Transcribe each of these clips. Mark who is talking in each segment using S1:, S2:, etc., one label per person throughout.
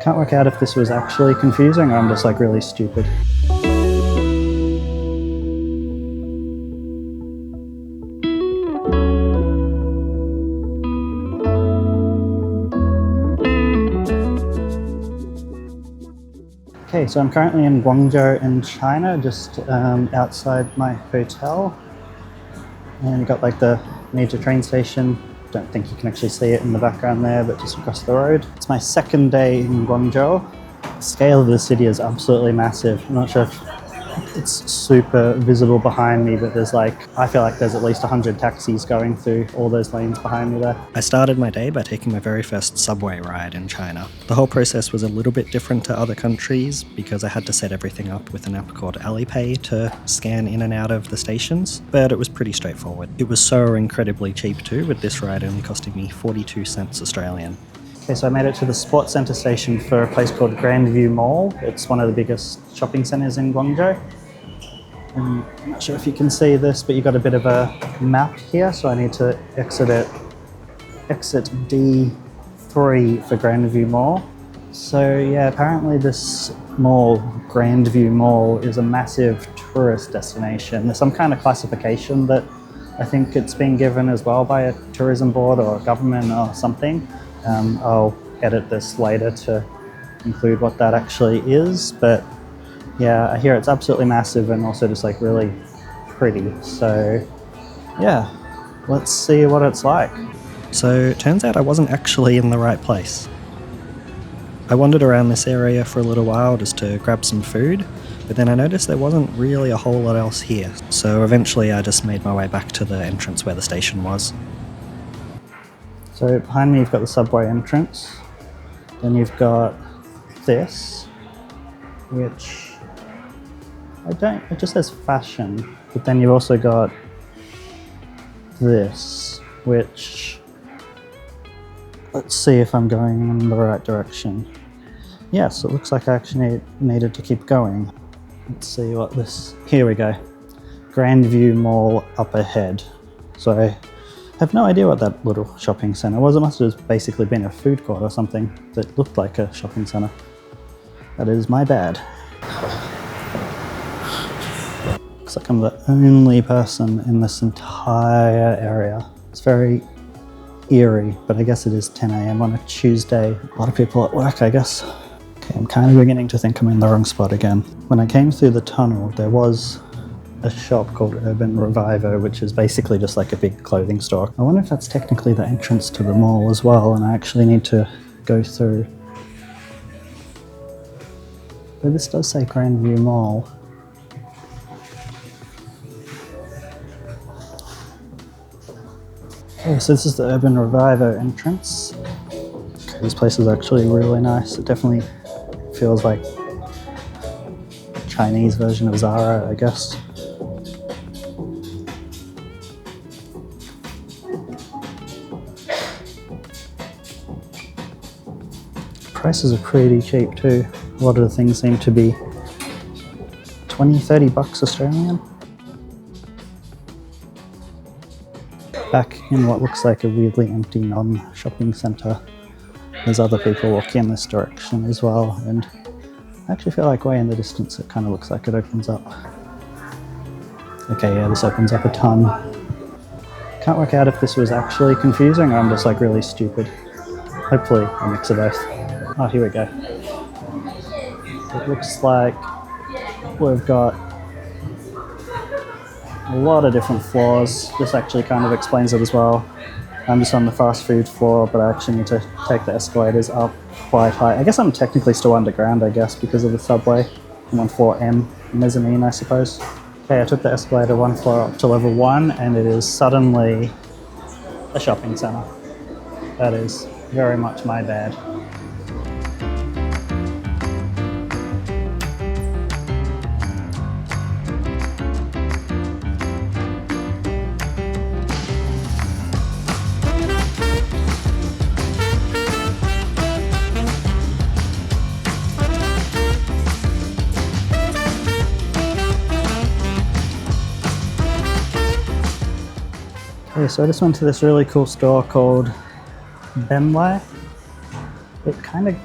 S1: Can't work out if this was actually confusing or I'm just like really stupid. Okay, so I'm currently in Guangzhou in China, just outside my hotel. And you've got like the major train station. Don't think you can actually see it in the background there, but just across the road. It's my second day in Guangzhou. The scale of the city is absolutely massive. I'm not sure if it's super visible behind me, but there's like, I feel like there's at least 100 taxis going through all those lanes behind me there. I started my day by taking my very first subway ride in China. The whole process was a little bit different to other countries because I had to set everything up with an app called Alipay to scan in and out of the stations, but it was pretty straightforward. It was so incredibly cheap too, with this ride only costing me 42 cents Australian. Okay, so I made it to the sports centre station for a place called Grandview Mall. It's one of the biggest shopping centres in Guangzhou. I'm not sure if you can see this, but you've got a bit of a map here, so I need to exit D3 for Grandview Mall. So yeah, apparently this mall, Grandview Mall, is a massive tourist destination. There's some kind of classification that I think it's been given as well by a tourism board or government or something. I'll edit this later to include what that actually is, but yeah, I hear it's absolutely massive and also just like really pretty. So yeah, let's see what it's like. So it turns out I wasn't actually in the right place. I wandered around this area for a little while just to grab some food, but then I noticed there wasn't really a whole lot else here. So eventually I just made my way back to the entrance where the station was. So behind me you've got the subway entrance, then you've got this, which it just says fashion, but then you've also got this, which, let's see if I'm going in the right direction. Yes, it looks like I actually needed to keep going. Let's see what this, here we go. Grandview Mall up ahead. So I have no idea what that little shopping centre was. It must have just basically been a food court or something that looked like a shopping centre. That is my bad. Looks like I'm the only person in this entire area. It's very eerie, but I guess it is 10 AM on a Tuesday. A lot of people at work, I guess. Okay, I'm kind of beginning to think I'm in the wrong spot again. When I came through the tunnel, there was a shop called Urban Reviver, which is basically just like a big clothing store. I wonder if that's technically the entrance to the mall as well, and I actually need to go through. But this does say Grandview Mall. Okay, so this is the Urban Reviver entrance. Okay, this place is actually really nice. It definitely feels like a Chinese version of Zara, I guess. Prices are pretty cheap too. A lot of the things seem to be 20-30 bucks Australian. Back in what looks like a weirdly empty non-shopping centre, there's other people walking in this direction as well, and I actually feel like way in the distance it kind of looks like it opens up. Okay, yeah, this opens up a ton. Can't work out if this was actually confusing or I'm just like really stupid. Hopefully a mix of both. Oh, here we go. It looks like we've got a lot of different floors. This actually kind of explains it as well. I'm just on the fast food floor, but I actually need to take the escalators up quite high. I guess I'm technically still underground, I guess, because of the subway. I'm on floor M, mezzanine, I suppose. Okay, I took the escalator one floor up to level 1, and it is suddenly a shopping centre. That is very much my bad. Okay, so I just went to this really cool store called Benlai. It kind of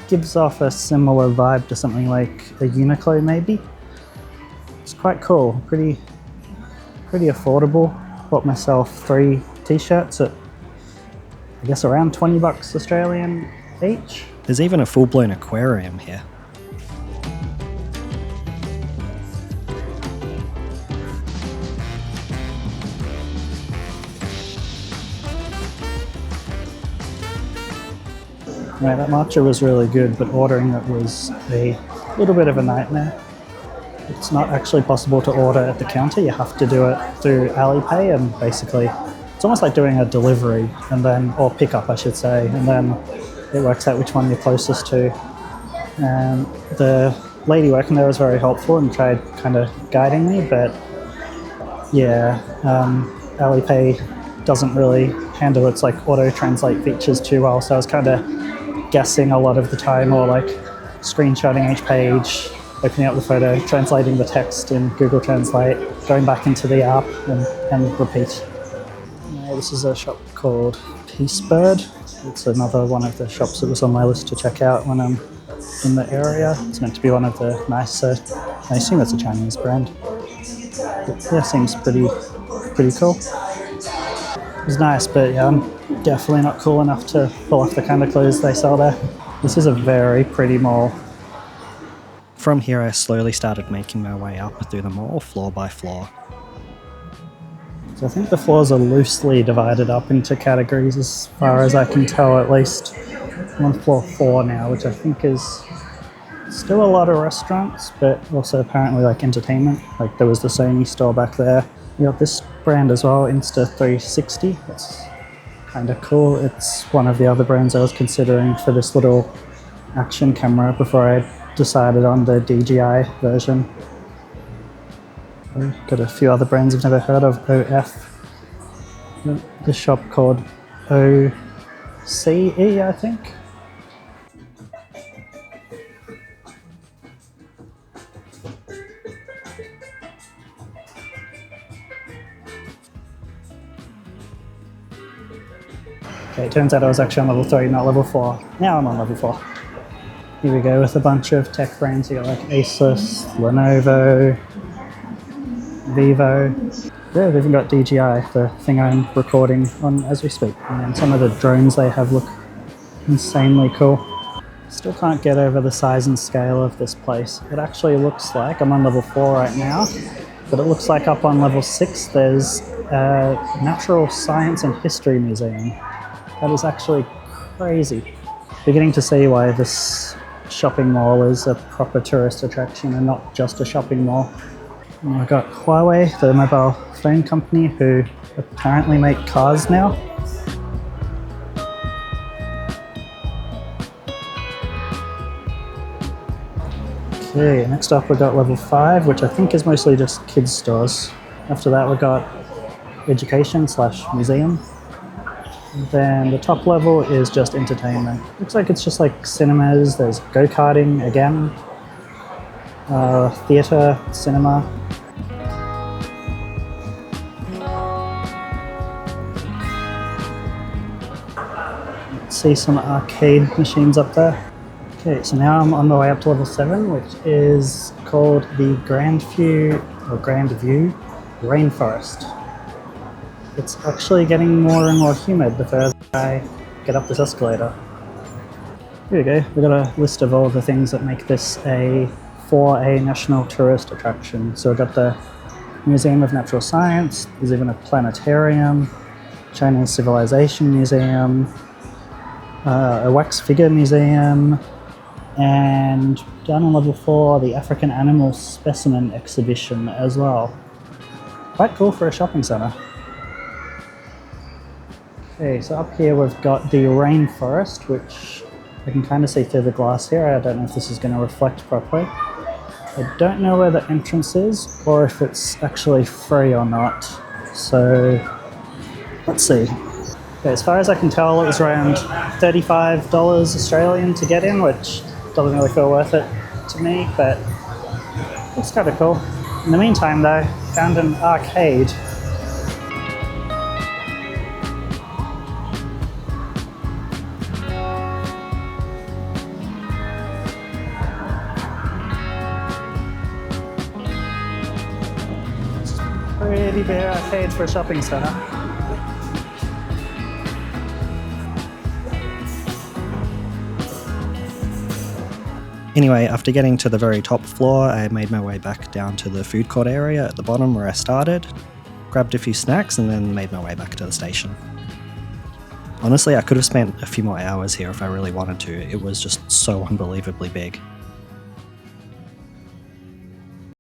S1: gives off a similar vibe to something like a Uniqlo maybe. It's quite cool, pretty affordable. Bought myself 3 t-shirts at I guess around 20 bucks Australian each. There's even a full-blown aquarium here. Right, that matcha was really good, but ordering it was a little bit of a nightmare. It's not actually possible to order at the counter. You have to do it through Alipay, and basically it's almost like doing a delivery and then, or pickup I should say, and then it works out which one you're closest to. And the lady working there was very helpful and tried kind of guiding me, but yeah, Alipay doesn't really handle its like auto translate features too well, so I was kind of guessing a lot of the time, or like screenshotting each page, opening up the photo, translating the text in Google Translate, going back into the app and repeat. This is a shop called Peace Bird. It's another one of the shops that was on my list to check out when I'm in the area. It's meant to be one of the nicer, I assume it's a Chinese brand. But yeah, seems pretty cool. It's nice, but yeah, I'm definitely not cool enough to pull off the kind of clothes they sell there. This is a very pretty mall. From here, I slowly started making my way up through the mall, floor by floor. So I think the floors are loosely divided up into categories as far as I can tell, at least. I'm on floor 4 now, which I think is still a lot of restaurants, but also apparently like entertainment. Like there was the Sony store back there. You got this brand as well, Insta360. It's kind of cool. It's one of the other brands I was considering for this little action camera before I decided on the DJI version. Got a few other brands I've never heard of. OF. This shop called OCE, I think. Okay, it turns out I was actually on level 3, not level 4. Now I'm on level 4. Here we go with a bunch of tech brands. You got like Asus, Lenovo, Vivo. Yeah, they've even got DJI, the thing I'm recording on as we speak. And some of the drones they have look insanely cool. Still can't get over the size and scale of this place. It actually looks like, I'm on level 4 right now, but it looks like up on level 6 there's a Natural Science and History Museum. That is actually crazy. Beginning to see why this shopping mall is a proper tourist attraction and not just a shopping mall. And I've got Huawei, the mobile phone company, who apparently make cars now. Okay, next up we got level 5, which I think is mostly just kids stores. After that we got education / museum. Then the top level is just entertainment. Looks like it's just like cinemas. There's go-karting again, theatre, cinema. See some arcade machines up there. Okay, so now I'm on the way up to level 7, which is called the Grandview Rainforest. It's actually getting more and more humid the further I get up this escalator. Here we go, we've got a list of all the things that make this a AAAA National Tourist Attraction. So we've got the Museum of Natural Science, there's even a planetarium, Chinese Civilization Museum, a wax figure museum, and down on level 4, the African Animal Specimen Exhibition as well. Quite cool for a shopping centre. Okay, so up here we've got the rainforest, which I can kind of see through the glass here. I don't know if this is going to reflect properly. I don't know where the entrance is, or if it's actually free or not. So, let's see. Okay, as far as I can tell, it was around $35 Australian to get in, which doesn't really feel worth it to me, but it's kind of cool. In the meantime though, found an arcade. pretty bare arcade for a shopping centre. Anyway, after getting to the very top floor, I made my way back down to the food court area at the bottom where I started, grabbed a few snacks and then made my way back to the station. Honestly, I could have spent a few more hours here if I really wanted to. It was just so unbelievably big.